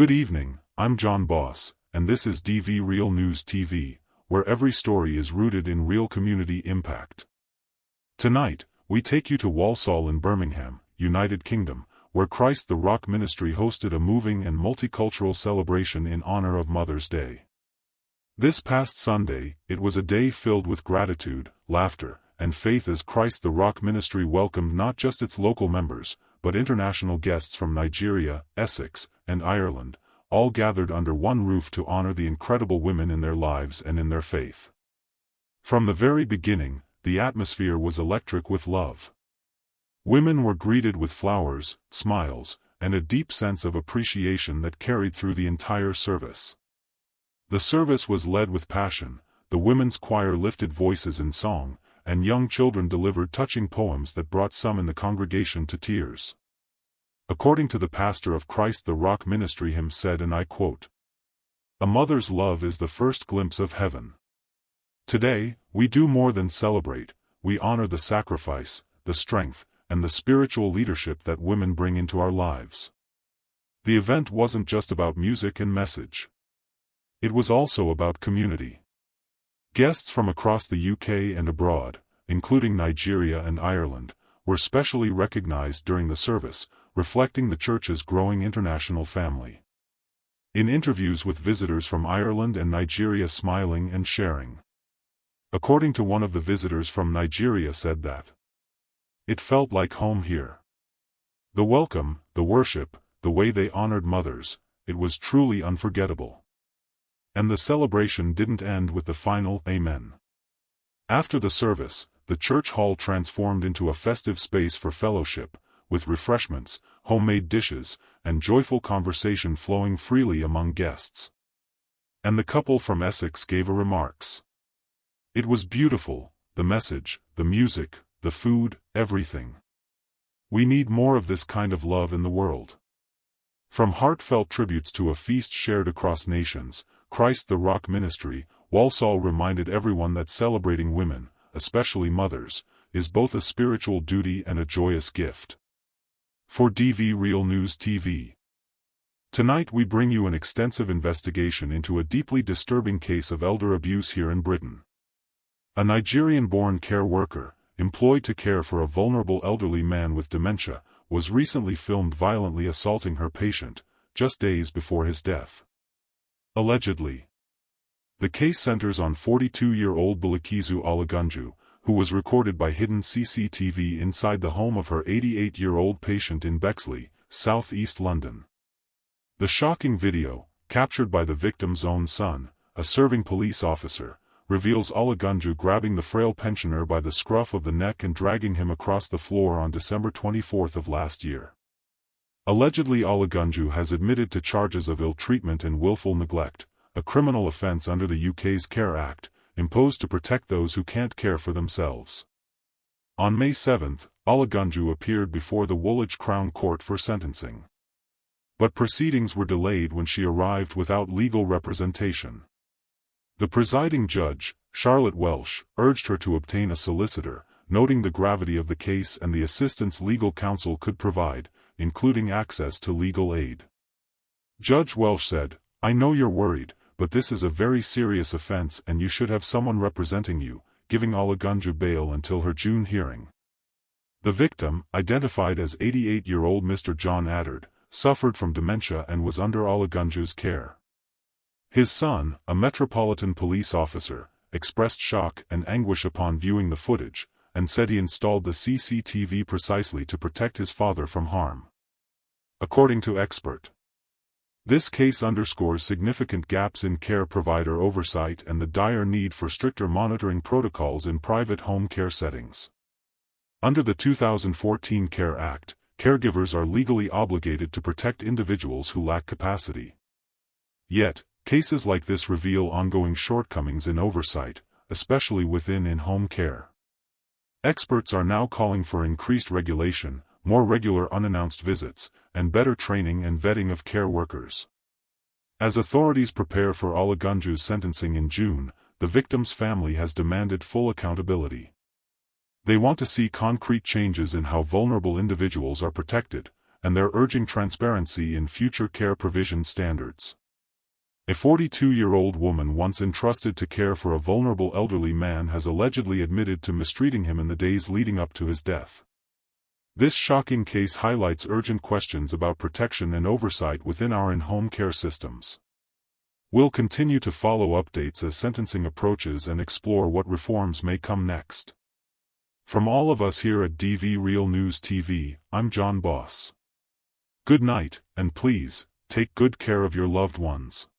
Good evening, I'm John Boss, and this is DV Real News TV, where every story is rooted in real community impact. Tonight, we take you to Walsall in Birmingham, United Kingdom, where Christ the Rock Ministry hosted a moving and multicultural celebration in honor of Mother's Day. This past Sunday, it was a day filled with gratitude, laughter, and faith as Christ the Rock Ministry welcomed not just its local members, but international guests from Nigeria, Essex, and Ireland, all gathered under one roof to honor the incredible women in their lives and in their faith. From the very beginning, the atmosphere was electric with love. Women were greeted with flowers, smiles, and a deep sense of appreciation that carried through the entire service. The service was led with passion, the women's choir lifted voices in song, and young children delivered touching poems that brought some in the congregation to tears. According to the pastor of Christ the Rock Ministry him said, and I quote, "A mother's love is the first glimpse of heaven. Today, we do more than celebrate, we honor the sacrifice, the strength, and the spiritual leadership that women bring into our lives." The event wasn't just about music and message. It was also about community. Guests from across the UK and abroad, including Nigeria and Ireland, were specially recognized during the service, reflecting the church's growing international family. In interviews with visitors from Ireland and Nigeria smiling and sharing. According to one of the visitors from Nigeria said that, "It felt like home here. The welcome, the worship, the way they honored mothers, it was truly unforgettable." And the celebration didn't end with the final Amen. After the service, the church hall transformed into a festive space for fellowship, with refreshments, homemade dishes, and joyful conversation flowing freely among guests. And the couple from Essex gave a remarks. "It was beautiful, the message, the music, the food, everything. We need more of this kind of love in the world." From heartfelt tributes to a feast shared across nations, Christ the Rock Ministry, Walsall reminded everyone that celebrating women, especially mothers, is both a spiritual duty and a joyous gift. For DV Real News TV. Tonight we bring you an extensive investigation into a deeply disturbing case of elder abuse here in Britain. A Nigerian-born care worker, employed to care for a vulnerable elderly man with dementia, was recently filmed violently assaulting her patient, just days before his death. Allegedly. The case centers on 42-year-old Bilikisu Olagunju, who was recorded by hidden CCTV inside the home of her 88-year-old patient in Bexley, South East London. The shocking video, captured by the victim's own son, a serving police officer, reveals Olagunju grabbing the frail pensioner by the scruff of the neck and dragging him across the floor on December 24 of last year. Allegedly, Olagunju has admitted to charges of ill-treatment and willful neglect, a criminal offence under the UK's Care Act, imposed to protect those who can't care for themselves. On May 7, Olagunju appeared before the Woolwich Crown Court for sentencing. But proceedings were delayed when she arrived without legal representation. The presiding judge, Charlotte Welsh, urged her to obtain a solicitor, noting the gravity of the case and the assistance legal counsel could provide, including access to legal aid. Judge Welsh said, "I know you're worried, but this is a very serious offense and you should have someone representing you," giving Olagunju bail until her June hearing. The victim, identified as 88-year-old Mr. John Addard, suffered from dementia and was under Olagunju's care. His son, a Metropolitan Police officer, expressed shock and anguish upon viewing the footage, and said he installed the CCTV precisely to protect his father from harm. According to expert, this case underscores significant gaps in care provider oversight and the dire need for stricter monitoring protocols in private home care settings. Under the 2014 Care Act, caregivers are legally obligated to protect individuals who lack capacity. Yet, cases like this reveal ongoing shortcomings in oversight, especially within in-home care. Experts are now calling for increased regulation, more regular unannounced visits, and better training and vetting of care workers. As authorities prepare for Olagunju's sentencing in June, the victim's family has demanded full accountability. They want to see concrete changes in how vulnerable individuals are protected, and they're urging transparency in future care provision standards. A 42-year-old woman once entrusted to care for a vulnerable elderly man has allegedly admitted to mistreating him in the days leading up to his death. This shocking case highlights urgent questions about protection and oversight within our in-home care systems. We'll continue to follow updates as sentencing approaches and explore what reforms may come next. From all of us here at DV Real News TV, I'm John Boss. Good night, and please, take good care of your loved ones.